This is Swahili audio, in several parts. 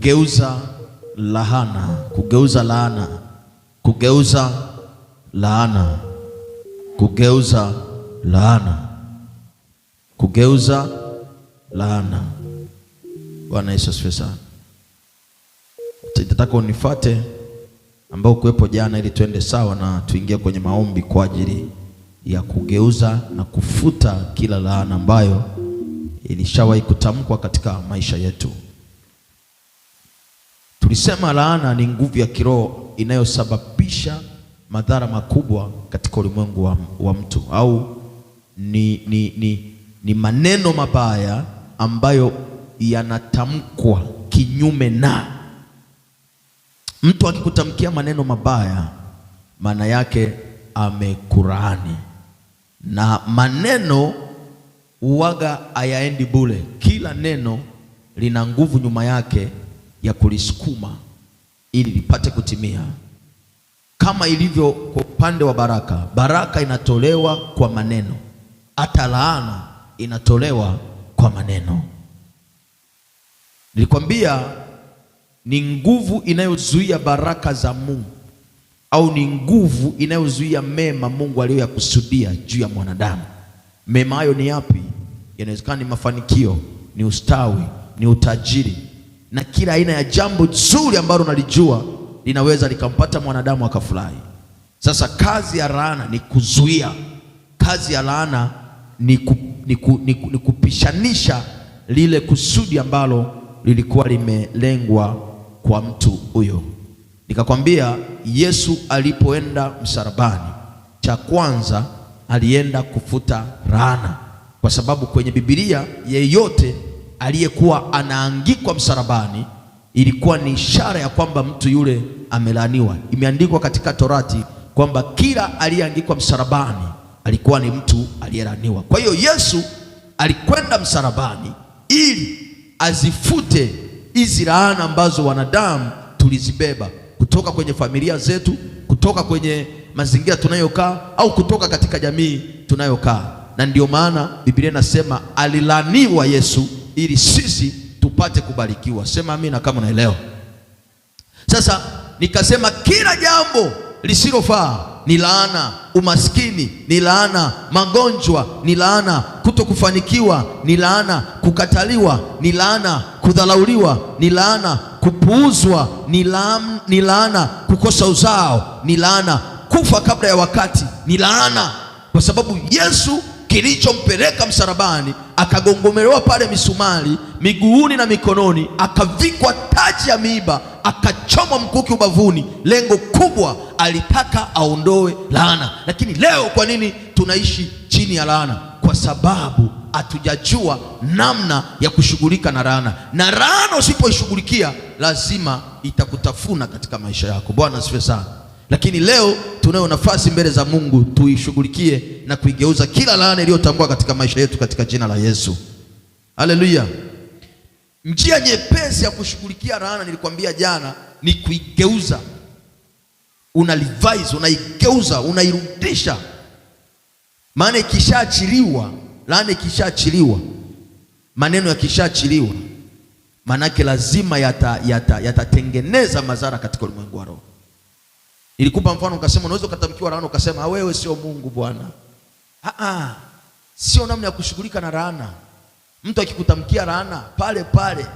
kugeuza laana, kugeuza laana, kugeuza laana, kugeuza laana, kugeuza laana. Bwana Yesu asifiwe sana. Nitataka unifuate ambao kuwepo jana, ili tuende sawa na tuingie kwenye maombi kwa ajili ya kugeuza na kufuta kila laana ambayo ilishawahi kutamkwa katika maisha yetu. Tulisema laana ni nguvu ya kiroho inayosababisha madhara makubwa katika ulimwengu wa mtu, au ni maneno mabaya ambayo yanatamkwa kinyume na mtu. Akikutamkia maneno mabaya, maana yake amekulaani. Na maneno uwaga hayaendi bure. Kila neno lina nguvu nyuma yake ya kulisukuma ili lipate kutimia. Kama ilivyo kwa upande wa baraka, baraka inatolewa kwa maneno, hata laana inatolewa kwa maneno. Nilikwambia ni nguvu inayozuia baraka za Mungu, au ni nguvu inayozuia mema Mungu aliyoyakusudia juu ya mwanadamu. Mema hayo ni yapi? Yanawezekana ni mafanikio, ni ustawi, ni utajiri, na kila aina ya jambo zuri ambalo unalijua linaweza likampata mwanadamu akafurahi. Sasa kazi ya laana ni kuzuia. Kazi ya laana ni kupishanisha lile kusudi ambalo lilikuwa limelengwa kwa mtu huyo. Nikakwambia Yesu alipoenda msalabani, cha kwanza alienda kufuta laana, kwa sababu kwenye Biblia yeyote aliyekuwa anaangikwa msalabani ilikuwa ni ishara ya kwamba mtu yule amelaaniwa. Imeandikwa katika Torati kwamba kila aliyeangikwa msalabani alikuwa ni mtu aliyelaaniwa. Kwa hiyo Yesu alikwenda msalabani ili azifute hizi laana ambazo wanadamu tulizibeba kutoka kwenye familia zetu, kutoka kwenye mazingira tunayokaa, au kutoka katika jamii tunayokaa. Na ndio maana Biblia inasema alilaaniwa Yesu ili sisi tupate kubarikiwa. Sema amina kama unaelewa. Sasa nikasema kila jambo lisilofaa ni laana. Umaskini ni laana, magonjwa ni laana, kutokufanikiwa ni laana, kukataliwa ni laana, kudhalauliwa ni laana, kupuuzwa ni laana, kukosa uzao ni laana, kufa kabla ya wakati ni laana. Kwa sababu Yesu kilichompeleka msalabani, akagongomelewa pale misumari miguuni na mikononi, akavikwa taji ya miiba, akachomwa mkuki ubavuni. Lengo kubwa, alitaka aondoe laana. Lakini leo kwa nini tunaishi chini ya laana? Kwa sababu hatujajua namna ya kushughulika na laana. Na laana usipoishughulikia lazima itakutafuna katika maisha yako. Bwana asifiwe sana. Lakini leo tunayo nafasi mbele za Mungu tuishughulikie na kuigeuza kila laana iliyotamkwa katika maisha yetu katika jina la Yesu. Haleluya. Njia nyepesi ya kushughulikia laana, nilikwambia jana, ni kuigeuza. Unalivise, unaigeuza, unairudisha. Maana ikishaachiliwa, laana ikishaachiliwa, maneno yakishaachiliwa, manake lazima yatatengeneza madhara katika ulimwengu wa roho. Nilikupa mfano ukasema unaweza ukatamkiwa laana ukasema wewe sio Mungu Bwana. Sio namna ya kushughulika na laana. Mtu akikutamkia laana pale pale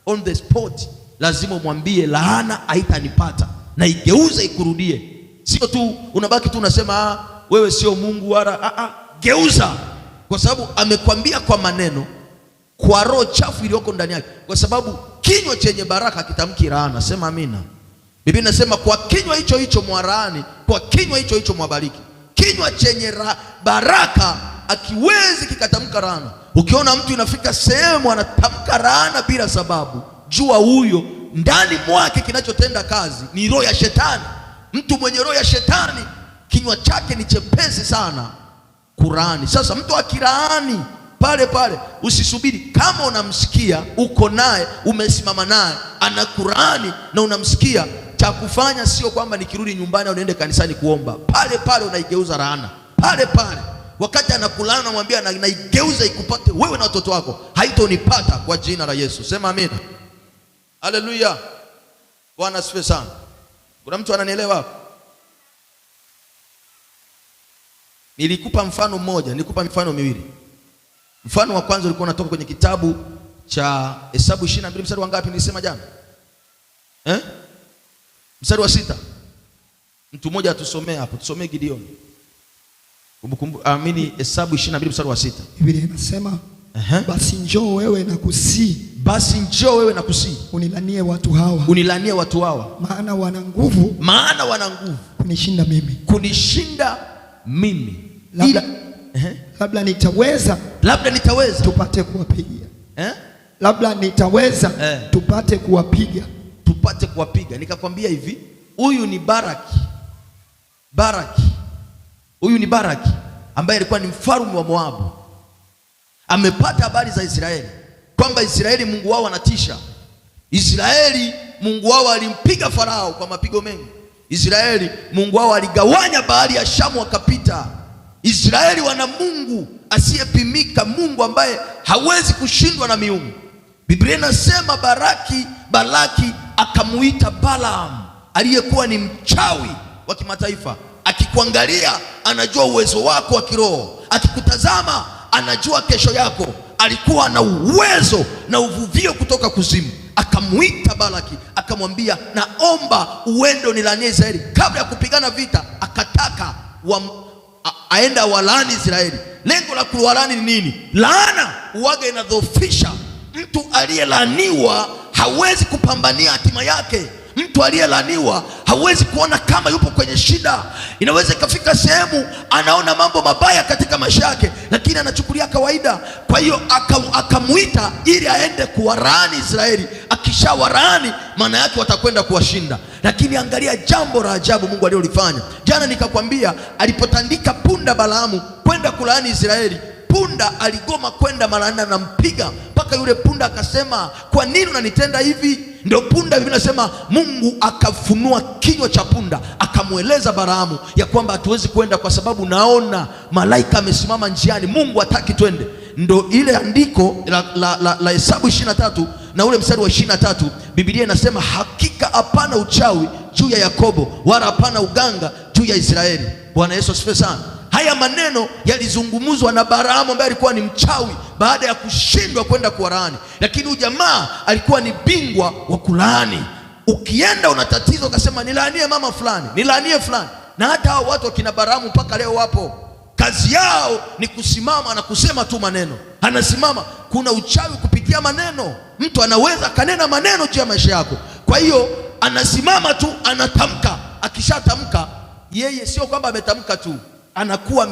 on the spot, lazima umwambie laana haitanipata, na igeuze ikurudie. Sio tu unabaki tu unasema wewe sio Mungu wala geuza, kwa sababu amekwambia kwa maneno, kwa roho chafu iliyoko ndani yake. Kwa sababu kinywa chenye baraka kitamki laana. Sema amina. Biblia inasema kwa kinywa hicho hicho mwalaani, kwa kinywa hicho hicho mwabariki. Kinywa chenye baraka akiwezi kikatamka laana. Ukiona mtu inafika sehemu anatamka laana bila sababu, jua huyo ndani mwake kinachotenda kazi ni roho ya shetani. Mtu mwenye roho ya shetani kinywa chake ni chepesi sana kulaani. Sasa mtu akilaani pale pale, usisubiri. Kama unamsikia, uko naye, umesimama naye, anakulaani na unamsikia, cha kufanya sio kwamba nikirudi nyumbani au niende kanisani kuomba. Pale pale unaigeuza laana. Pale pale wakati anakulaana, namwambia naigeuza ikupate wewe na watoto wako, haitonipata kwa jina la Yesu. Sema amina. Haleluya. Bwana asifiwe sana. Kuna mtu ananielewa hapo? Nilikupa mfano mmoja, nilikupa mifano miwili. Mfano wa kwanza ulikuwa unatoka kwenye kitabu cha Hesabu 22 mstari wa ngapi nilisema jana? Mstari wa 6. Mtu mmoja atusomee hapo, tusomee Gideoni. Hesabu 22 mstari wa 6. Biblia inasema, basi njoo wewe na kusii. Basi njoo wewe na kusii. Unilanie watu hawa. Unilanie watu hawa. Maana wana nguvu. Maana wana nguvu. Kunishinda mimi. Kunishinda mimi. Labda nitaweza. Labda nitaweza. Tupate kuwapiga. Labda nitaweza. Tupate kuwapiga. Tupate kuwapiga. Nikakwambia hivi, huyu ni Baraki. Huyu ni Baraki ambaye alikuwa ni mfalme wa Moabu. Amepata habari za Israeli kwamba Israeli Mungu wao anatisha. Israeli Mungu wao alimpiga Farao kwa mapigo mengi. Israeli Mungu wao aligawanya bahari ya Shamu akapita. Israeli wana Mungu asiyepimika, Mungu ambaye hawezi kushindwa na miungu. Biblia inasema Balaki akamuita Balaam aliyekuwa ni mchawi wa kimataifa. Akikuangalia anajua uwezo wako wa kiroho, akikutazama anajua kesho yako. Alikuwa na uwezo na uvuvio kutoka kuzimu. Akamuita Balaki akamwambia, naomba uende unilanie Israeli. Kabla ya kupigana vita akataka aenda walaani Israeli. Lengo la kuwalaani ni nini? Laana uwaga inadhoofisha. Mtu aliyelaaniwa hawezi kupambania hatima yake. Mtu aliyelaaniwa hawezi kuona kama yupo kwenye shida. Inaweza ikafika sehemu anaona mambo mabaya katika maisha yake, lakini anachukulia kawaida. Kwa hiyo akamuita ili aende kuwalaani Israeli. Akishawalaani maana yake watakwenda kuwashinda. Lakini angalia jambo la ajabu Mungu alilolifanya. Jana nikakwambia alipotandika punda Balaamu kwenda kulaani Israeli, punda aligoma kwenda, mara nne anampiga mpaka yule punda akasema, kwa nini unanitenda hivi? Ndio punda Biblia inasema Mungu akafunua kinywa cha punda akamweleza Balaamu ya kwamba hatuwezi kwenda kwa sababu naona malaika amesimama njiani, Mungu hataki twende. Ndio ile andiko la Hesabu 23 na ule mstari wa 23, Biblia inasema hakika hapana uchawi juu ya Yakobo wala hapana uganga juu ya Israeli. Bwana Yesu asifiwe sana. Haya maneno yalizungumzwa na Balaamu ambaye alikuwa ni mchawi baada ya kushindwa kwenda kuwalaani. Lakini huyu jamaa alikuwa ni bingwa wa kulaani. Ukienda una tatizo ukasema nilaanie mama fulani, nilaanie fulani. Na hata hao watu wakina Balaamu mpaka leo wapo. Kazi yao ni kusimama na kusema tu maneno. Anasimama. Kuna uchawi kupitia maneno. Mtu anaweza kanena maneno juu ya maisha yako. Kwa hiyo anasimama tu anatamka. Akishatamka yeye sio kwamba ametamka tu, anakuwa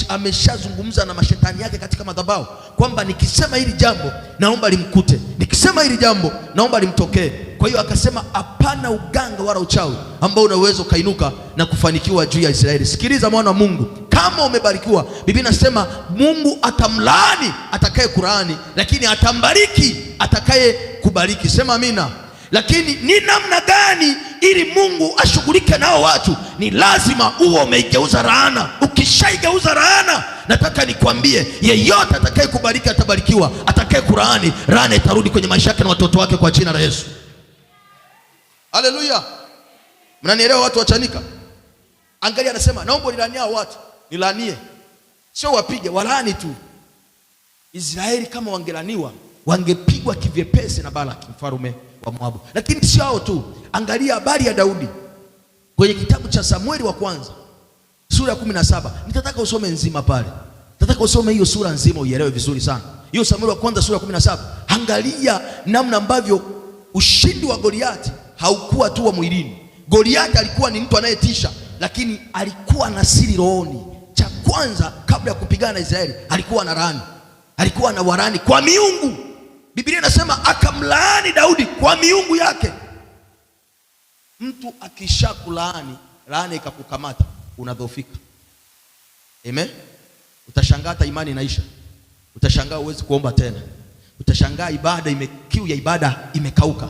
ameshazungumza na mashetani yake katika madhabahu kwamba nikisema hili jambo naomba limkute, nikisema hili jambo naomba limtokee. Kwa hiyo akasema hapana uganga wala uchawi ambao unaweza ukainuka na kufanikiwa juu ya Israeli. Sikiliza mwana wa Mungu, kama umebarikiwa, Biblia inasema Mungu atamlaani atakaye kulaani, lakini atambariki atakaye kubariki. Sema amina. Lakini ni namna gani ili Mungu ashughulike nao watu? Ni lazima uwe umeigeuza laana. Ukishaigeuza laana, nataka nikwambie, yeyote atakaye kubariki atabarikiwa, atakaye kulaani, laana itarudi kwenye maisha yake na watoto wake kwa jina la Yesu. Haleluya. Mnanielewa watu wa Chanika? Angalia, anasema naomba nilaanie hao watu. Nilaanie. Sio wapige, walaani tu. Israeli kama wangelaniwa wangepigwa kivyepesi na Balaki mfalme wa Moabu. Lakini sio hao tu. Angalia habari ya Daudi kwenye kitabu cha Samueli wa kwanza sura ya 17. Nitataka usome nzima pale. Nitataka usome hiyo sura nzima uielewe vizuri sana. Hiyo Samueli wa kwanza sura ya 17. Angalia namna ambavyo ushindi wa Goliati haukuwa tu wa mwilini. Goliati alikuwa ni mtu anayetisha, lakini alikuwa na siri rohoni. Cha kwanza kabla ya kupigana na Israeli alikuwa na laani. Alikuwa na warani kwa miungu. Biblia inasema akamlaani Daudi kwa miungu yake. Mtu akishakulaani, laana ikakukamata, unadhoofika. Amen. Utashangaa hata imani inaisha. Utashangaa uwezi kuomba tena. Utashangaa kiu ya ibada imekauka.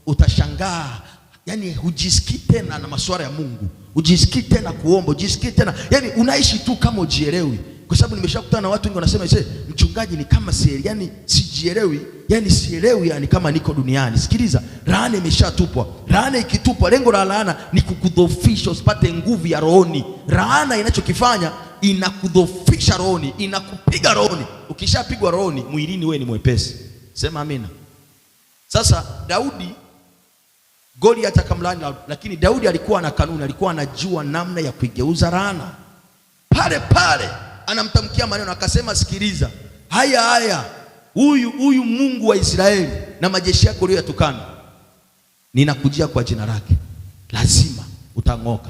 Utashangaa yani hujisikii tena na masuala ya Mungu. Hujisikii tena kuomba, hujisikii tena. Yani unaishi tu kama ujielewi. kwa sababu nimeshakutana na watu wengi wanasema mchungaji ni kama yani sijielewi, yani sielewi, yani kama niko duniani. Sikiliza, laana imeshatupwa. Laana ikitupwa, lengo la laana ni kukudhoofisha usipate nguvu ya rohoni. Laana inachokifanya inakudhoofisha rohoni, inakupiga rohoni. Ukishapigwa rohoni, mwilini wewe ni mwepesi. Sema amina. Sasa Daudi, Goliath akamlaani, lakini Daudi alikuwa na kanuni, alikuwa anajua namna ya kuigeuza laana. Pale pale anamtamkia maneno, akasema sikiliza, haya huyu Mungu wa Israeli na majeshi yako uliyoyatukana, ninakujia kwa jina lake, lazima utang'oka.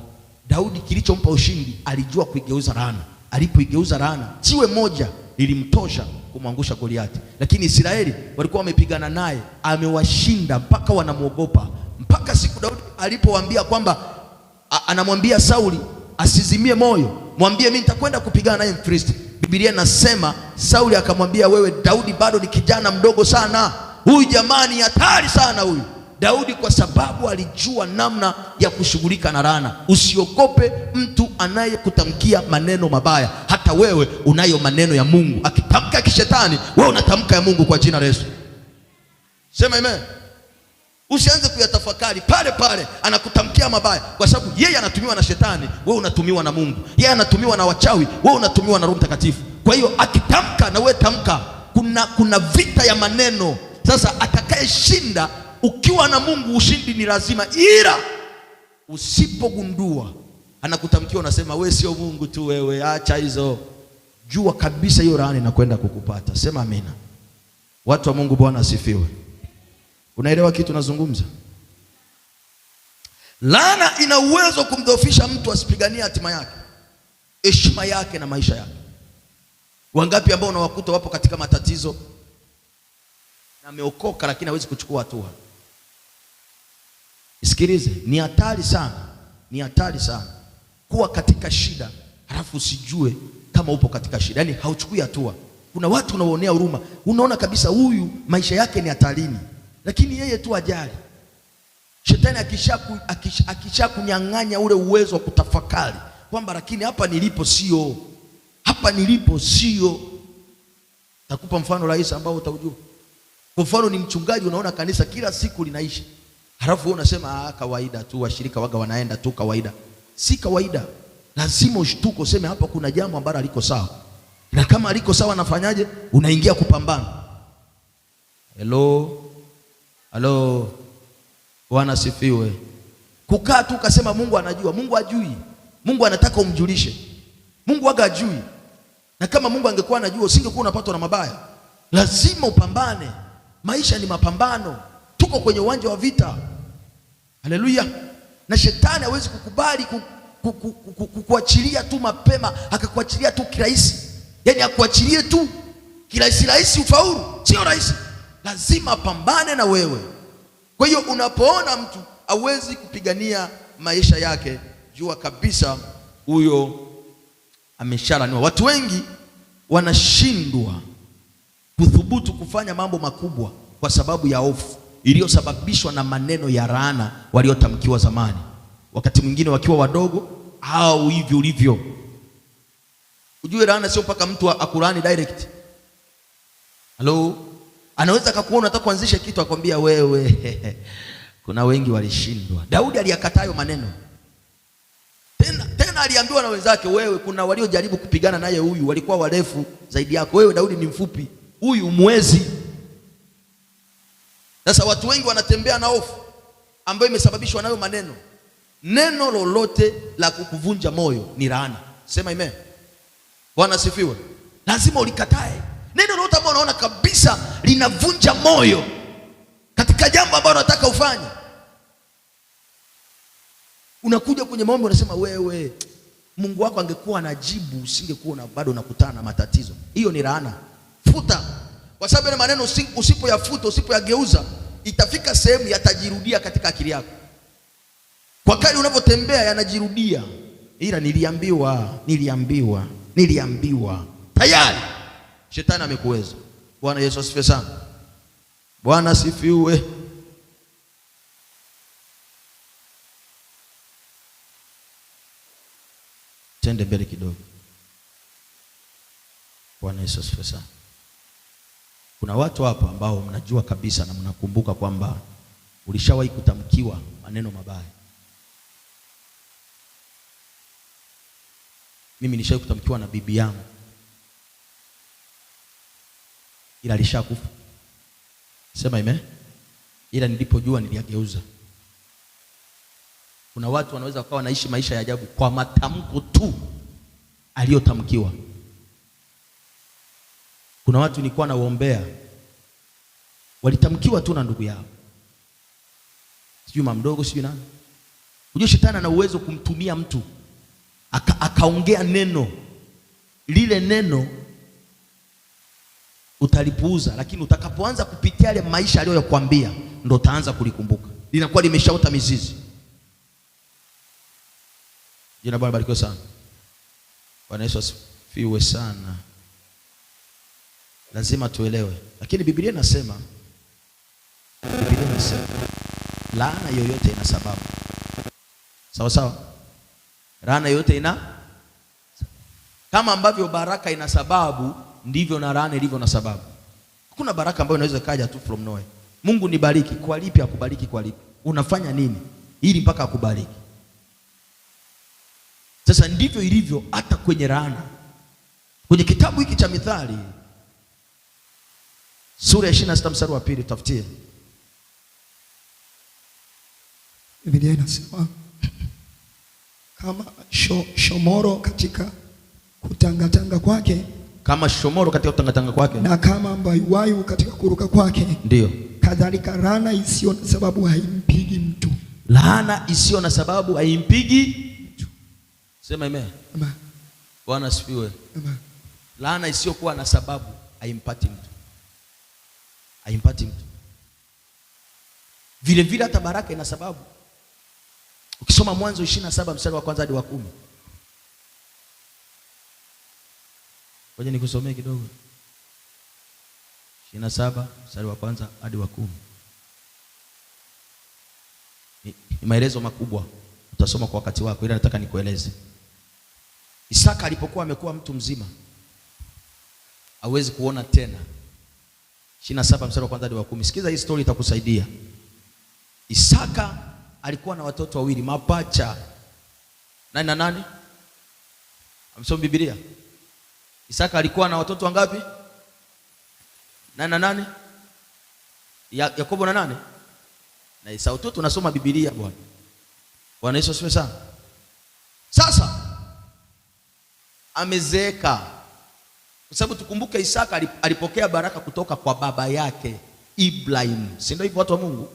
Daudi kilichompa ushindi, alijua kuigeuza laana. Alipoigeuza laana, jiwe moja lilimtosha kumwangusha Goliathi. Lakini Israeli walikuwa wamepigana naye, amewashinda mpaka wanamwogopa, mpaka siku Daudi alipowaambia kwamba anamwambia Sauli asizimie moyo, mwambie mimi nitakwenda kupigana naye Mfilisti. Biblia inasema Sauli akamwambia, wewe Daudi bado ni kijana mdogo sana, huyu jamani hatari sana huyu. Daudi kwa sababu alijua namna ya kushughulika na laana. Usiogope mtu anayekutamkia maneno mabaya. Hata wewe unayo maneno ya Mungu. Akitamka kishetani, wewe unatamka ya Mungu kwa jina la Yesu. Sema amen. Usianze kuyatafakari, pale pale anakutamkia mabaya, kwa sababu yeye anatumiwa na shetani, wewe unatumiwa na Mungu. Yeye anatumiwa na wachawi, wewe unatumiwa na Roho Mtakatifu. Kwa hiyo akitamka na wewe tamka. Kuna vita ya maneno. Sasa atakayeshinda ukiwa na Mungu, ushindi ni lazima, ila usipogundua anakutamkia, unasema wewe sio Mungu tu, wewe acha hizo, jua kabisa hiyo laana inakwenda kukupata. Sema amina. Watu wa Mungu, Bwana asifiwe. Unaelewa kitu nazungumza? Laana ina uwezo kumdhoofisha mtu asipiganie hatima yake, heshima yake na maisha yake. Wangapi ambao unawakuta wapo katika matatizo na ameokoka lakini hawezi kuchukua hatua? Sikilize, ni hatari sana, ni hatari sana kuwa katika shida halafu usijue kama upo katika shida, yani hauchukui hatua. Kuna watu unaoonea huruma, unaona kabisa huyu maisha yake ni hatarini, lakini yeye tu ajali. Shetani akishakunyang'anya ule uwezo wa kutafakari kwamba lakini hapa nilipo sio, hapa nilipo sio. Takupa mfano rahisi ambao utaujua. Kwa mfano, ni mchungaji, unaona kanisa kila siku linaishi, halafu wewe unasema kawaida tu, washirika waga wanaenda tu kawaida. Si kawaida, lazima ushtuke useme hapa kuna jambo ambalo haliko sawa. Na kama haliko sawa, nafanyaje? Unaingia kupambana. Hello, Bwana sifiwe. Kukaa tu ukasema Mungu anajua, Mungu hajui. Mungu anataka umjulishe. Mungu waga hajui. Na kama Mungu angekuwa anajua, usingekuwa unapatwa na mabaya. Lazima upambane. Maisha ni mapambano. Tuko kwenye uwanja wa vita. Haleluya. Na shetani hawezi kukubali kukuachilia tu mapema, akakuachilia tu kirahisi. Yaani akuachilie tu kirahisi ufaulu. Sio rahisi. Lazima pambane na wewe. Kwa hiyo unapoona mtu hawezi kupigania maisha yake, jua kabisa huyo ameshalaniwa. Watu wengi wanashindwa kuthubutu kufanya mambo makubwa kwa sababu ya hofu iliyosababishwa na maneno ya laana waliotamkiwa zamani, wakati mwingine wakiwa wadogo au hivi ulivyo. Ujue laana sio mpaka mtu akulaani direct. Anaweza akakuona unataka kuanzisha kitu akwambia wewe kuna wengi walishindwa. Daudi aliyakataa hayo maneno. Tena aliambiwa na wenzake, wewe kuna waliojaribu kupigana naye, huyu walikuwa warefu zaidi yako, wewe Daudi ni mfupi, huyu mwezi. Sasa watu wengi wanatembea na hofu ambayo imesababishwa nayo maneno. Neno lolote la kukuvunja moyo ni laana. Sema amen. Bwana sifiwe. Lazima ulikatae. Neno lolote ambalo unaona kabisa linavunja moyo katika jambo ambalo unataka ufanye, unakuja kwenye maombi unasema, wewe Mungu wako angekuwa anajibu, usingekuwa bado unakutana na matatizo. Hiyo ni laana. Futa. Kwa sababu ile maneno usipoyafuta, usipoyageuza, itafika sehemu yatajirudia katika akili yako. Kwa kadri unavyotembea yanajirudia. Ila niliambiwa. Tayari shetani amekuweza. Bwana Yesu asifiwe sana. Bwana asifiwe. Tende mbele kidogo. Bwana Yesu asifiwe sana. Kuna watu hapa ambao mnajua kabisa na mnakumbuka kwamba ulishawahi kutamkiwa maneno mabaya. Mimi nishawahi kutamkiwa na bibi yangu, ila alishakufa. Sema amen. Ila nilipojua niliageuza. Kuna watu wanaweza wakawa wanaishi maisha ya ajabu kwa matamko tu aliyotamkiwa. Kuna watu nilikuwa nawaombea, walitamkiwa tu na ndugu yao, sijui mama mdogo, sijui nani. Unajua shetani ana uwezo kumtumia mtu akaongea neno, lile neno utalipuuza, lakini utakapoanza kupitia yale maisha aliyokuambia ndo utaanza kulikumbuka, linakuwa limeshaota mizizi. Jina Bwana barikiwe sana. Bwana Yesu asifiwe sana. Lazima tuelewe, lakini Biblia inasema laana yoyote ina sababu. Sawa sawa? Laana yoyote ina, kama ambavyo baraka ina sababu, ndivyo na laana ilivyo na sababu. Hakuna baraka ambayo inaweza kaja tu from nowhere. Mungu nibariki, kwa lipi akubariki kwa lipi? Unafanya nini ili mpaka akubariki? Sasa ndivyo ilivyo hata kwenye laana. Kwenye kitabu hiki cha Mithali sura ya 26 mstari wa 2, tafutie. Biblia inasema kama shomoro katika kutangatanga kwake, kama shomoro katika kutangatanga kwake, na kama mbayuwayu katika kuruka kwake, ndio kadhalika laana isiyo na sababu haimpigi mtu. Laana isiyo na sababu haimpigi mtu. Sema amen. Amen. Bwana asifiwe. Amen. Laana isiyokuwa na sababu haimpati mtu. Haimpati mtu. Vile vile hata baraka ina sababu. Ukisoma Mwanzo 27 mstari wa 1 hadi wa 10. Ngoja nikusomee kidogo. 27 mstari wa 1 hadi wa 10. Ni maelezo makubwa. Utasoma kwa wakati wako, ila nataka nikueleze. Isaka alipokuwa amekuwa mtu mzima, hawezi kuona tena. 27 mstari wa 1 hadi wa 10. Sikiza hii story itakusaidia. Isaka alikuwa na watoto wawili mapacha. Nani na nani? Amsoma Biblia. Isaka alikuwa na watoto wangapi? Nani na nani? Yakobo na nani? Na Esau. Tu tunasoma Biblia bwana. Bwana Yesu asifiwe sana. Sasa amezeeka. Kwa sababu tukumbuke Isaka alipokea baraka kutoka kwa baba yake Ibrahim. Si ndio hivyo watu wa Mungu?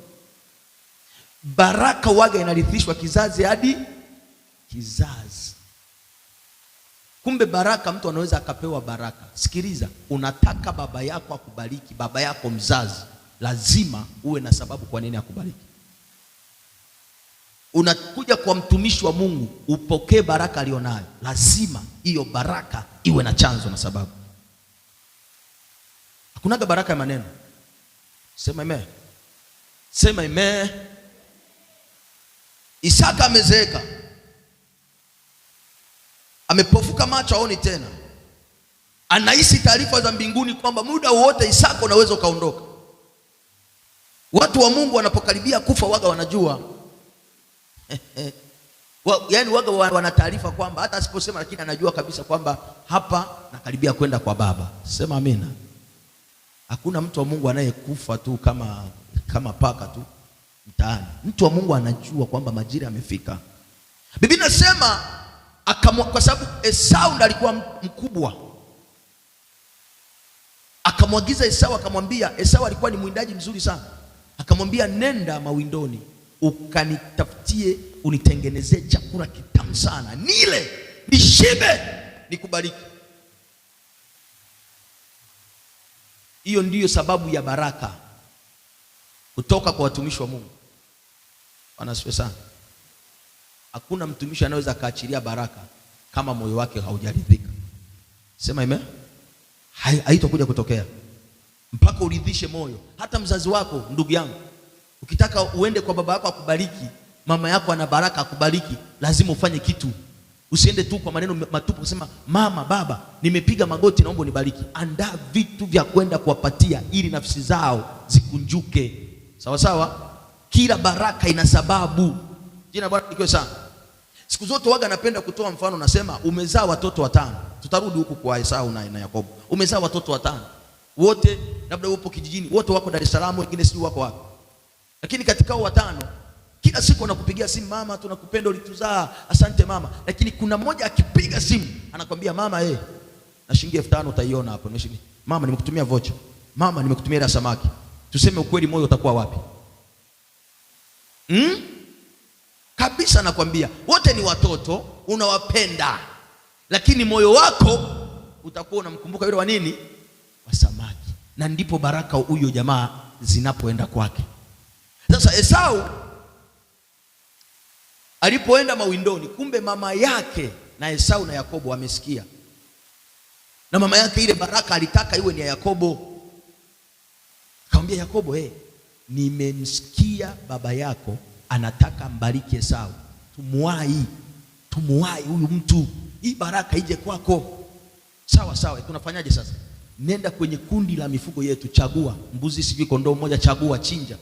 Baraka waga inarithishwa kizazi hadi kizazi. Kumbe baraka, mtu anaweza akapewa baraka. Sikiliza, unataka baba yako akubariki, baba yako mzazi, lazima uwe na sababu kwa nini akubariki. Unakuja kwa mtumishi wa Mungu upokee baraka alionayo, lazima hiyo baraka iwe na chanzo na sababu. Hakunaga baraka ya maneno. Sema amen. Sema amen. Isaka amezeeka, amepofuka macho, aoni tena. Anahisi taarifa za mbinguni kwamba muda wote Isaka unaweza ukaondoka. Watu wa Mungu wanapokaribia kufa waga wanajua. Yaani waga wana taarifa kwamba hata asiposema, lakini anajua kabisa kwamba hapa nakaribia kwenda kwa baba. Sema amina. Hakuna mtu wa Mungu anayekufa tu kama paka tu mtaani. Mtu wa Mungu anajua kwamba majira yamefika. Biblia inasema kwa sababu Esau ndiye alikuwa mkubwa, akamwagiza Esau, akamwambia, Esau alikuwa ni mwindaji mzuri sana, akamwambia nenda mawindoni ukanitafutie, unitengenezee chakula kitamu sana, nile nishibe, nikubariki. Hiyo ndiyo sababu ya baraka kutoka kwa watumishi wa Mungu. Bwana asifiwe sana. Hakuna mtumishi anaweza kaachilia baraka kama moyo wake haujaridhika. Sema amen. Haitakuja kutokea mpaka uridhishe moyo. Hata mzazi wako, ndugu yangu, ukitaka uende kwa baba yako akubariki, mama yako ana baraka akubariki, lazima ufanye kitu. Usiende tu kwa maneno matupu kusema mama, baba, nimepiga magoti naomba unibariki. Andaa vitu vya kwenda kuwapatia ili nafsi zao zikunjuke. Sawa sawa? Kila baraka ina sababu. Jina Bwana likiwe sana. Siku zote waga napenda kutoa mfano, nasema umezaa watoto 5. Tutarudi huku kwa Esau na Yakobo. Umezaa watoto 5. Wote labda upo kijijini, wote wako Dar es Salaam, wengine sijui wako wapi. Lakini katika hao 5, kila siku wanakupigia simu, mama tunakupenda ulituzaa, asante mama. Lakini kuna mmoja akipiga simu anakwambia mama, na shilingi 5000 utaiona hapo. Mama nimekutumia vocha. Mama nimekutumia ile samaki. Tuseme ukweli, moyo utakuwa wapi? Kabisa nakwambia, wote ni watoto, unawapenda, lakini moyo wako utakuwa unamkumbuka yule wa nini? Wa samaki. Na ndipo baraka huyo jamaa zinapoenda kwake. Sasa Esau alipoenda mawindoni, kumbe mama yake na Esau na Yakobo wamesikia. Na mama yake ile baraka alitaka iwe ni ya Yakobo. Akamwambia Yakobo, nimemsikia baba yako anataka mbariki Esau. Tumuwai huyu mtu, hii baraka ije kwako. Sawa sawa, tunafanyaje sasa? Nenda kwenye kundi la mifugo yetu, chagua mbuzi sijui kondoo mmoja, chagua, chinja.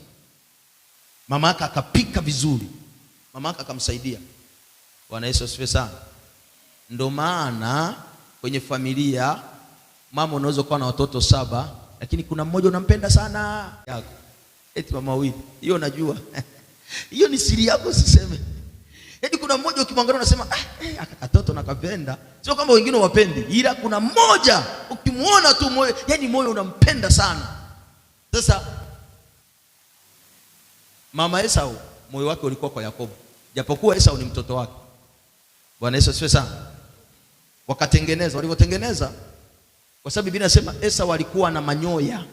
Mama yake akapika vizuri, mama yake akamsaidia. Bwana Yesu asifiwe sana. Ndio maana kwenye familia, mama unaweza kuwa na watoto 7, lakini kuna mmoja unampenda sana yako. Eti mama wawili, hiyo najua. Hiyo ni siri yako, usiseme. Eti kuna mmoja ukimwangalia unasema aka katoto nakapenda. Sio kama wengine wapendi, ila kuna mmoja ukimuona tu moyo, yani moyo unampenda sana. Sasa mama Esau moyo wake ulikuwa kwa Yakobo, japokuwa Esau ni mtoto wake. Bwana Yesu asifiwe sana. Walivyotengeneza, kwa sababu Biblia inasema Esau alikuwa na manyoya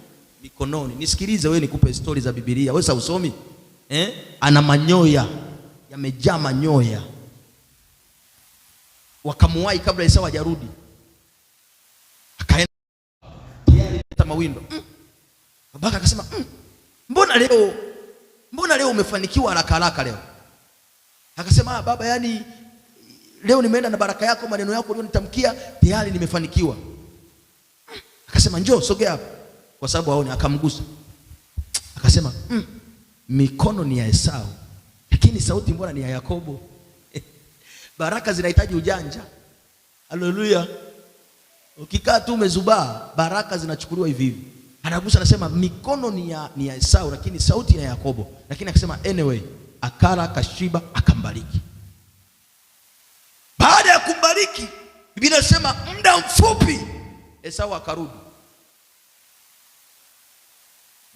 mikononi. Nisikilize wewe, nikupe story za Biblia. Wewe usomi? Ana manyoya, yamejaa manyoya. Wakamuwai kabla Esau hajarudi. Akaenda hata mawindo. Babaka akasema, mbona leo umefanikiwa haraka leo? Akasema, baba, yani leo nimeenda na baraka yako, maneno yako ulionitamkia tayari nimefanikiwa. Akasema, njoo sogea hapa, kwa sababu aone. Akamgusa. Akasema, mikono ni ya Esau, lakini sauti mbona ni ya Yakobo? Baraka zinahitaji ujanja. Haleluya. Ukikaa tu umezubaa, baraka zinachukuliwa hivi hivi. Anagusa, anasema mikono ni ya Esau, lakini sauti ni ya Yakobo. Lakini akasema anyway, akala akashiba, akambariki. Baada ya kumbariki, Biblia inasema muda mfupi Esau akarudi.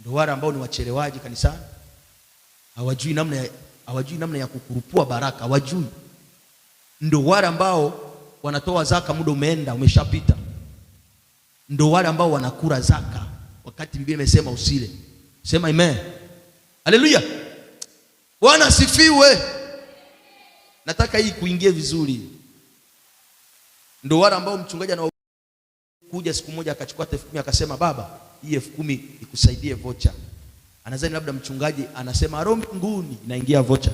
Ndio wale ambao ni wachelewaji kanisani, hawajui namna ya kukurupua baraka, hawajui. Ndio wale ambao wanatoa zaka muda umeenda, umeshapita. Ndio wale ambao wanakula zaka wakati Biblia imesema usile. Sema amen. Haleluya. Bwana asifiwe. Nataka hii kuingie vizuri. Ndio wale ambao mchungaji anakuja siku moja akachukua 10,000 akasema, baba, hii 10,000 ikusaidie vocha. Anazani labda mchungaji anasema alombi mbinguni, inaingia vocha.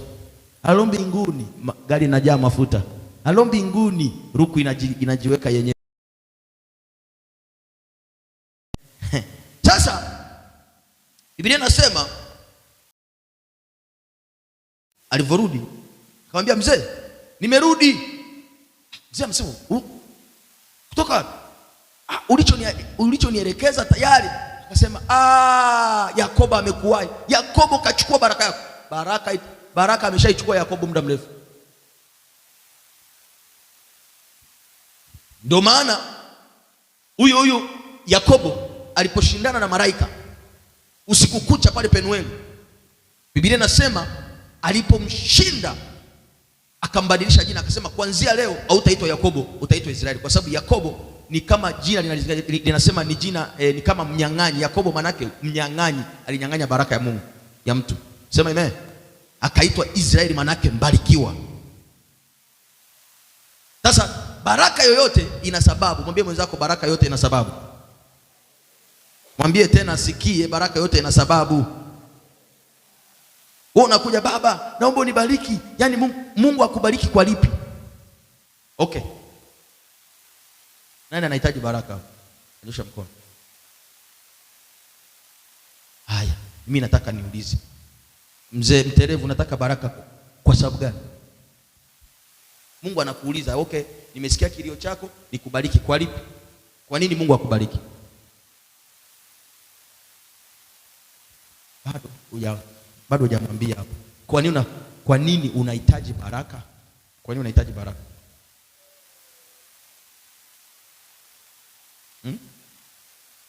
Alombi mbinguni, gari inajaa mafuta. Alombi mbinguni, ruku inajiweka yenyewe. Sasa Biblia inasema alivyorudi, akamwambia mzee, nimerudi. Mzee amesema, kutoka wapi? Ulichonielekeza tayari. Akasema, Yakobo amekuwahi. Yakobo kachukua baraka yako. Baraka ameshaichukua Yakobo muda mrefu. Ndio maana huyu Yakobo aliposhindana na malaika usiku kucha pale Penueli, Biblia inasema alipomshinda akambadilisha jina, akasema kuanzia leo hautaitwa Yakobo, utaitwa Israeli, kwa sababu Yakobo ni kama jina linasema ni jina ni kama mnyang'anyi. Yakobo manake mnyang'anyi, alinyang'anya baraka ya Mungu ya mtu. Sema amen. Akaitwa Israeli manake mbarikiwa. Sasa baraka yoyote ina sababu. Mwambie mwenzako baraka yote ina sababu. Mwambie tena asikie, baraka yote ina sababu. Wewe unakuja, baba naomba unibariki. Yaani Mungu akubariki kwa lipi? Okay. Nani anahitaji baraka? Nyosha mkono. Haya, mimi nataka niulize. Mzee Mterevu, nataka baraka kwa sababu gani? Mungu anakuuliza, okay, nimesikia kilio chako, nikubariki kwa lipi? Kwa nini Mungu akubariki? Bado hujamwambia hapo. Kwa nini unahitaji baraka? Kwa nini unahitaji baraka?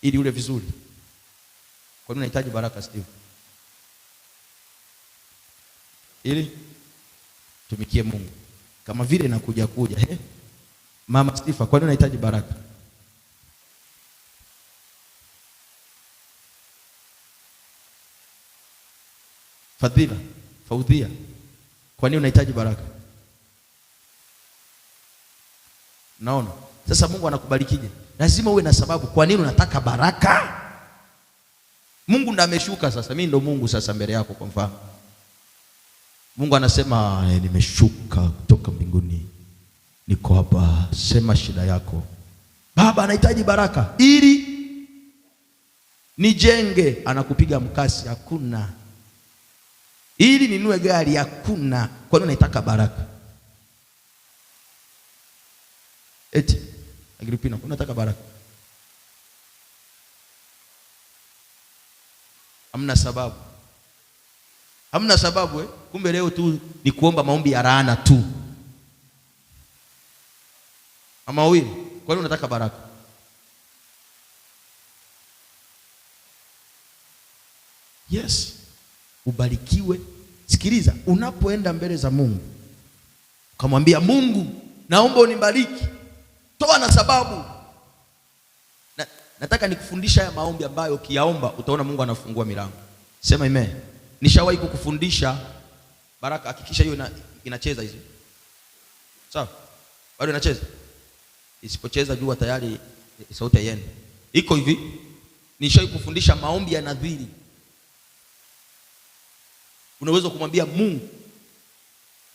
Ili ule vizuri. Kwa nini unahitaji baraka, Steve? Ili tumikie Mungu. Kama vile nakuja Mama Steve, kwa nini unahitaji baraka? Faudhia, kwa nini unahitaji baraka? Naona sasa Mungu anakubarikije? Lazima uwe na sababu kwa nini unataka baraka. Mungu ndiye ameshuka sasa, mimi ndo Mungu sasa mbele yako. Kwa mfano, Mungu anasema nimeshuka kutoka mbinguni, niko hapa, sema shida yako. Baba anahitaji baraka ili nijenge, anakupiga mkasi, hakuna. Ili ninunue gari, hakuna. Kwa nini unataka baraka? Eti Agripina, unataka baraka? Hamna sababu. Hamna sababu Kumbe leo tu ni kuomba maombi ya laana tu. Ama wewe, kwa nini unataka baraka? Yes. Ubarikiwe. Sikiliza, unapoenda mbele za Mungu ukamwambia Mungu, naomba unibariki, toa na sababu. Nataka nikufundisha haya maombi ambayo ukiyaomba utaona Mungu anafungua milango. Sema amen. Nishawahi kukufundisha baraka, hakikisha hiyo inacheza hizo. Sawa? Bado inacheza? Isipocheza jua tayari sauti yenu. Iko hivi. Nishawahi kufundisha maombi ya nadhiri. Unaweza kumwambia Mungu,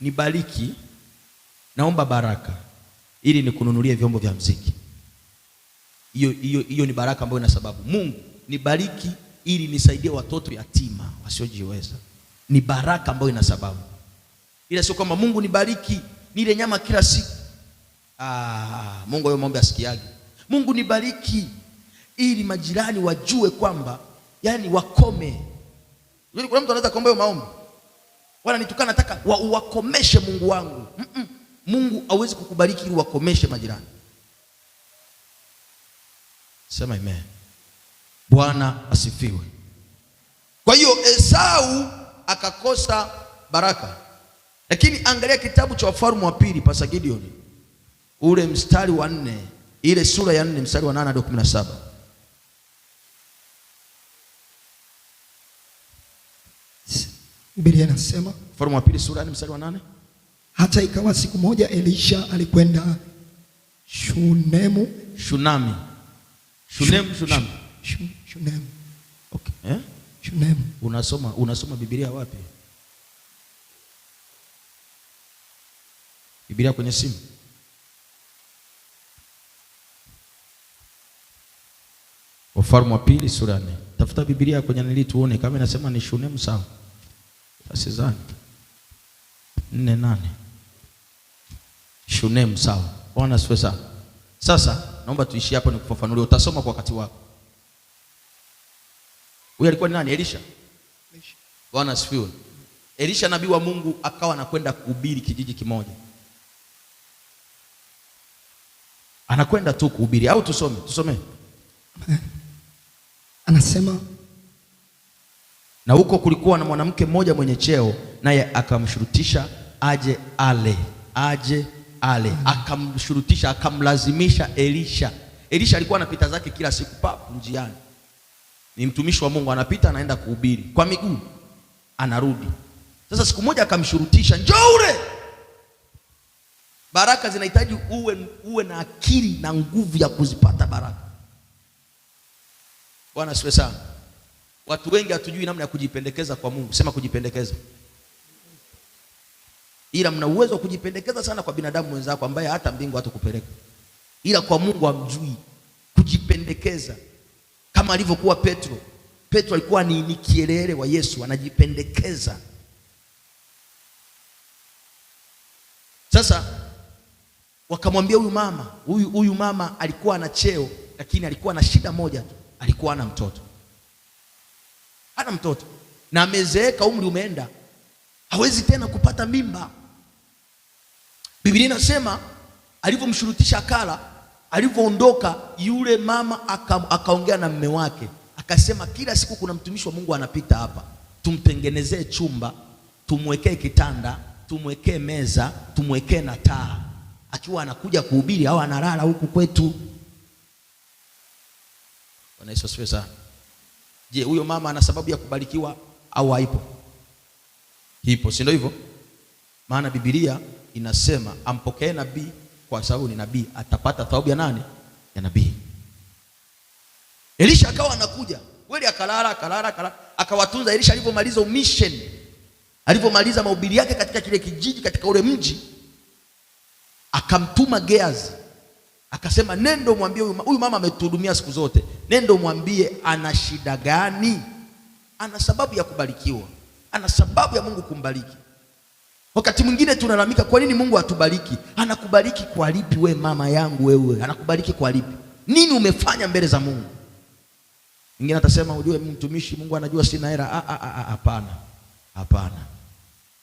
nibariki, naomba baraka ili nikununulie vyombo vya muziki. Hiyo ni baraka ambayo ina sababu. Mungu, nibariki ili nisaidie watoto yatima wasiojiweza. Ni baraka ambayo ina sababu. Ila sio kwamba Mungu nibariki nile nyama kila siku. Mungu hayo maombi asikiaje. Mungu nibariki ili majirani wajue kwamba yani wakome. Yule kuna mtu anaweza kuomba hiyo maombi. Wala nitukana, nataka wakomeshe Mungu wangu. Mungu hawezi kukubariki ili wakomeshe majirani. Sema amen. Bwana asifiwe. Kwa hiyo Esau akakosa baraka. Lakini angalia kitabu cha Wafalme wa pili, Pastor Gideon, ule mstari wa 4, ile sura ya 4 mstari wa 8 hadi 17. Biblia inasema, Wafalme wa pili sura ya 4 mstari wa 8. Hata ikawa siku moja Elisha alikwenda Shunemu. Okay. Shunemu. Unasoma Biblia wapi? Biblia kwenye simu? Wafalme wa pili sura ya 4. Tafuta Biblia kwenye nili tuone kama inasema ni Shunemu, sawa? Asizani. 4:8. Shunemu, sawa. Bwana asifiwe sana. Sasa naomba tuishi hapo nikufafanulie, utasoma kwa wakati wako. Huyu alikuwa ni nani? Elisha. Bwana asifiwe. Elisha nabii wa Mungu akawa anakwenda kuhubiri kijiji kimoja. Anakwenda tu kuhubiri au tusome. Anasema, na huko kulikuwa na mwanamke mmoja mwenye cheo, naye akamshurutisha aje ale. Akamshurutisha, akamlazimisha Elisha. Elisha alikuwa anapita zake kila siku njiani. Ni mtumishi wa Mungu, anapita anaenda kuhubiri kwa miguu, anarudi. Sasa siku moja akamshurutisha, njoo ule. Baraka zinahitaji uwe na akili na nguvu ya kuzipata baraka. Bwana asifiwe sana. Watu wengi hatujui namna ya kujipendekeza kwa Mungu. Sema kujipendekeza. ila mna uwezo wa kujipendekeza sana kwa binadamu wenzako ambaye hata mbingu hatakupeleka, ila kwa Mungu hamjui kujipendekeza kama alivyokuwa Petro. Petro alikuwa ni kielele wa Yesu, anajipendekeza. Sasa wakamwambia huyu mama alikuwa na cheo, lakini alikuwa na shida moja tu, alikuwa hana mtoto. Hana mtoto na amezeeka, umri umeenda, hawezi tena kupata mimba. Biblia inasema alivyomshurutisha akala, alivyoondoka yule mama akaongea na mume wake, akasema kila siku kuna mtumishi wa Mungu anapita hapa, tumtengenezee chumba, tumwekee kitanda, tumwekee meza, tumwekee na taa, akiwa anakuja kuhubiri au analala huku kwetu. Bwana Yesu asifiwe sana. Je, huyo mama ana sababu ya kubarikiwa au haipo? Ipo, si ndio hivyo? Maana Biblia inasema ampokee nabii kwa sababu ni nabii, atapata thawabu ya nani? Ya nabii. Elisha akawa anakuja kweli, akalala akawatunza. Elisha alivyomaliza mission, alivyomaliza mahubiri yake katika kile kijiji, katika ule mji, akamtuma Gehazi, akasema nendo mwambie huyu mama ametuhudumia siku zote, nendo mwambie ana shida gani, ana sababu ya kubarikiwa, ana sababu ya Mungu kumbariki. Wakati mwingine tunalalamika, kwa nini Mungu hatubariki? Anakubariki kwa lipi we mama yangu wewe? Anakubariki kwa lipi? Nini umefanya mbele za Mungu? Mwingine atasema ujue mtumishi, Mungu anajua sina hela. Hapana.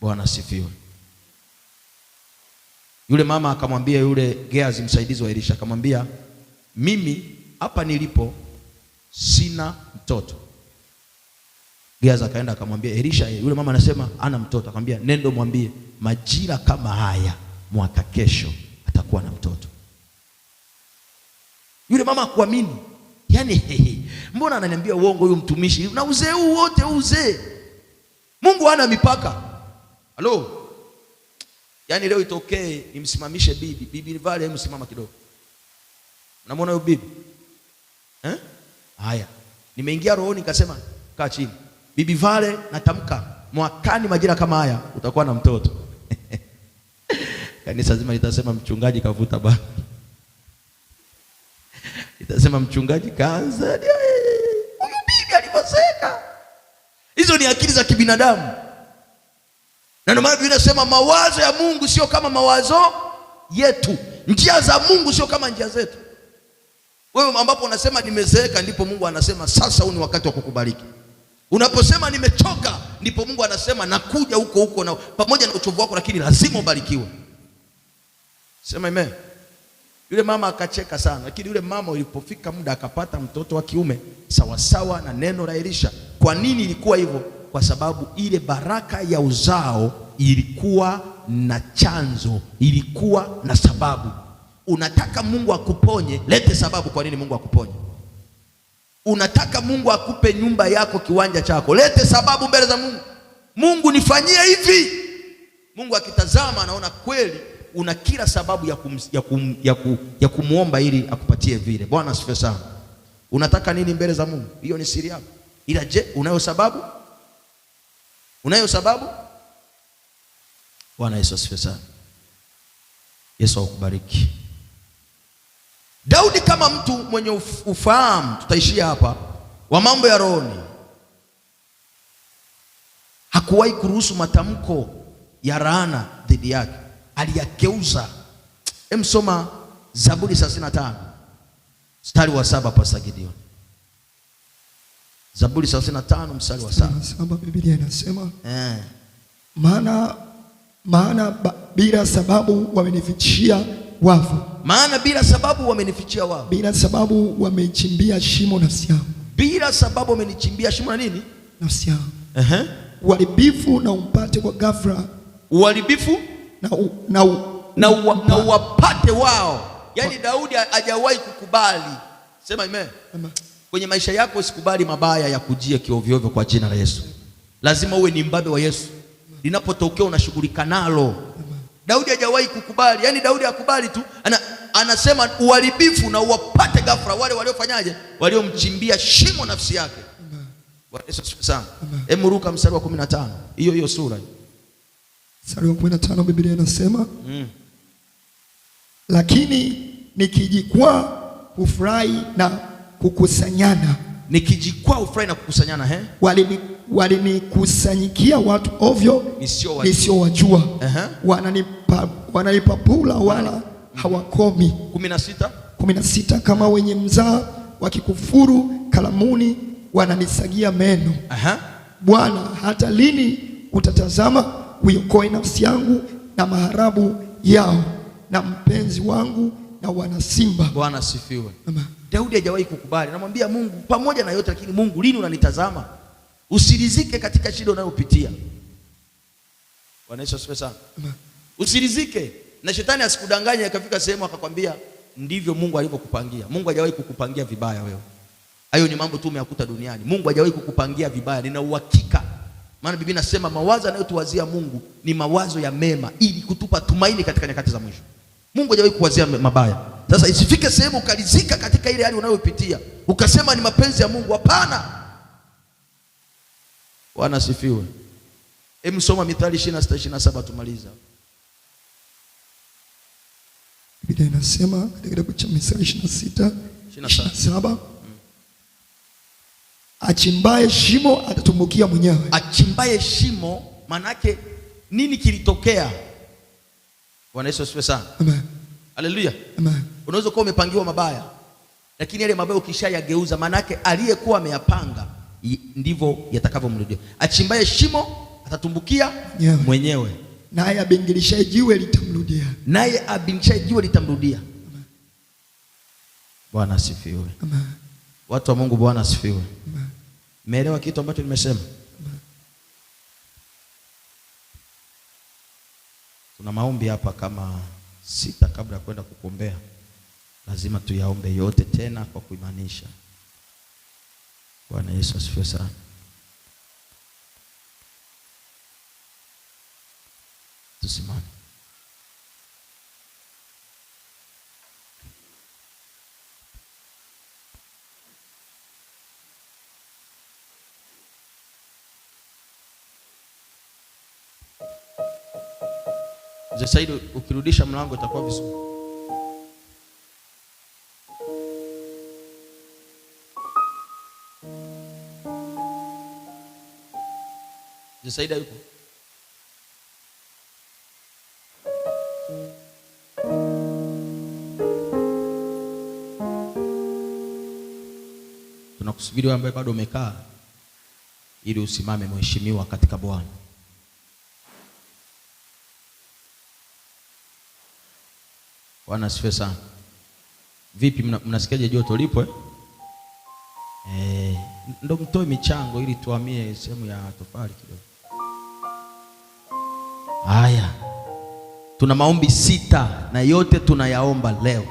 Bwana asifiwe. Yule mama akamwambia yule Gehazi, msaidizi wa Elisha, akamwambia mimi hapa nilipo sina mtoto. Gehazi akaenda akamwambia Elisha, yule mama anasema ana mtoto, akamwambia nendo mwambie majira kama haya mwaka kesho atakuwa na mtoto. Yule mama hakuamini. Yaani mbona ananiambia uongo huyu mtumishi? Na uzee huu wote uzee. Mungu hana mipaka. Halo? Yaani leo itokee nimsimamishe bibi Vale, msimama kidogo. Unamwona huyo bibi? Haya. Nimeingia rohoni nikasema kaa chini. Bibi Vale, natamka mwakani majira kama haya utakuwa na mtoto. Kanisa zima litasema mchungaji kavuta bana. Litasema mchungaji kaanza. Huyu bibi alipozeka. Hizo ni akili za kibinadamu. Na ndio maana Biblia inasema mawazo ya Mungu sio kama mawazo yetu. Njia za Mungu sio kama njia zetu. Wewe ambapo unasema nimezeeka, ndipo Mungu anasema sasa huu ni wakati wa kukubariki. Unaposema nimechoka, ndipo Mungu anasema nakuja huko na pamoja na uchovu wako, lakini lazima ubarikiwe. Sema amen. Yule mama akacheka sana, lakini yule mama ulipofika muda akapata mtoto wa kiume sawasawa na neno la Elisha. Kwa nini ilikuwa hivyo? Kwa sababu ile baraka ya uzao ilikuwa na chanzo, ilikuwa na sababu. Unataka Mungu akuponye, lete sababu kwa nini Mungu akuponye. Unataka Mungu akupe nyumba yako, kiwanja chako, lete sababu mbele za Mungu. Mungu nifanyie hivi. Mungu akitazama anaona kweli una kila sababu ya kumuomba ili akupatie vile. Bwana asifiwe sana. Unataka nini mbele za Mungu? Hiyo ni siri yako. Ila je, unayo sababu? Unayo sababu? Bwana Yesu asifiwe sana. Yesu akubariki. Daudi kama mtu mwenye ufahamu, tutaishia hapa, wa mambo ya rohoni, hakuwahi kuruhusu matamko ya laana dhidi yake, aliyakeuza. Soma Zaburi 35 mstari wa 7 Pastor Gideon. Zaburi 35 mstari wa 7. Biblia inasema maana bila sababu wamenifichia wavu. Maana bila sababu wamenifichia wavu. Bila sababu wameichimbia shimo nafsi yangu. Bila sababu wamenichimbia shimo na nini? Nafsi yangu. Uharibifu na umpate kwa ghafla. Uharibifu na uwapate wao. Yaani Daudi hajawahi kukubali. Sema amen. Kwenye maisha yako usikubali mabaya ya kujia kiovyo ovyo kwa jina la Yesu. Lazima uwe ni mbabe wa Yesu. Linapotokea unashughulika nalo. Daudi hajawahi kukubali. Yaani Daudi hakubali tu. Anasema uharibifu na uwapate ghafla wale waliofanyaje? Waliomchimbia shimo nafsi yake. Bwana Yesu asifiwe sana. Hebu ruka mstari wa 15. Hiyo sura. Mstari wa 15 Biblia inasema lakini nikijikwaa hufurahi na kukusanyana. Nikijikwaa hufurahi na kukusanyana. Walinikusanyikia watu ovyo nisiowajua. Wananipapula wala hawakomi. 16 kama wenye mzaa wakikufuru kalamuni wananisagia meno. Bwana, hata lini utatazama uiokoe nafsi yangu na maharabu yao na mpenzi wangu na wana simba? Bwana asifiwe. Daudi hajawahi kukubali. Anamwambia Mungu, pamoja na yote lakini Mungu, lini unanitazama? Usirizike katika shida unayopitia. Bwana Yesu asifiwe sana. Usirizike na shetani asikudanganye akafika sehemu akakwambia ndivyo Mungu alivyokupangia. Mungu hajawahi kukupangia vibaya wewe. Hayo ni mambo tu umeyakuta duniani. Mungu hajawahi kukupangia vibaya, nina uhakika. Maana Biblia inasema mawazo anayotuwazia Mungu ni mawazo ya mema ili kutupa tumaini katika nyakati za mwisho. Mungu hajawahi kuwazia mabaya. Sasa isifike sehemu ukalizika katika ile hali unayopitia ukasema ni mapenzi ya Mungu. Hapana. Bwana asifiwe. Hebu soma Mithali 26:27 tumaliza. Biblia inasema katika kitabu cha Mithali 26:27 achimbaye shimo atatumbukia mwenyewe. Achimbaye shimo, manake nini kilitokea? Bwana Yesu asifiwe sana. Amen. Haleluya. Amen. Unaweza kuwa umepangiwa mabaya, lakini yale mabaya ukishayageuza, manake aliyekuwa ameyapanga ndivyo yatakavyomrudia. Achimbaye shimo atatumbukia mwenyewe. Naye abingilishaye jiwe litamrudia. Naye abingilishaye jiwe litamrudia. Bwana asifiwe. Amen. Watu wa Mungu, Bwana asifiwe. Amen. Umeelewa kitu ambacho nimesema? Amen. Tuna maombi hapa kama 6 kabla ya kwenda kukuombea. Lazima tuyaombe yote tena kwa kuimanisha. Bwana Yesu asifiwe sana. Tusimame. Mzee Said, ukirudisha mlango itakuwa vizuri. Mzee Said yuko? Tunakusubiri wewe ambaye bado umekaa ili usimame, mheshimiwa katika Bwana. Bwana asifiwe sana. Vipi, mnasikiaje joto lipo? Ndo mtoe michango ili tuhamie sehemu ya tofali kidogo. Haya. Tuna maombi 6 na yote tunayaomba leo.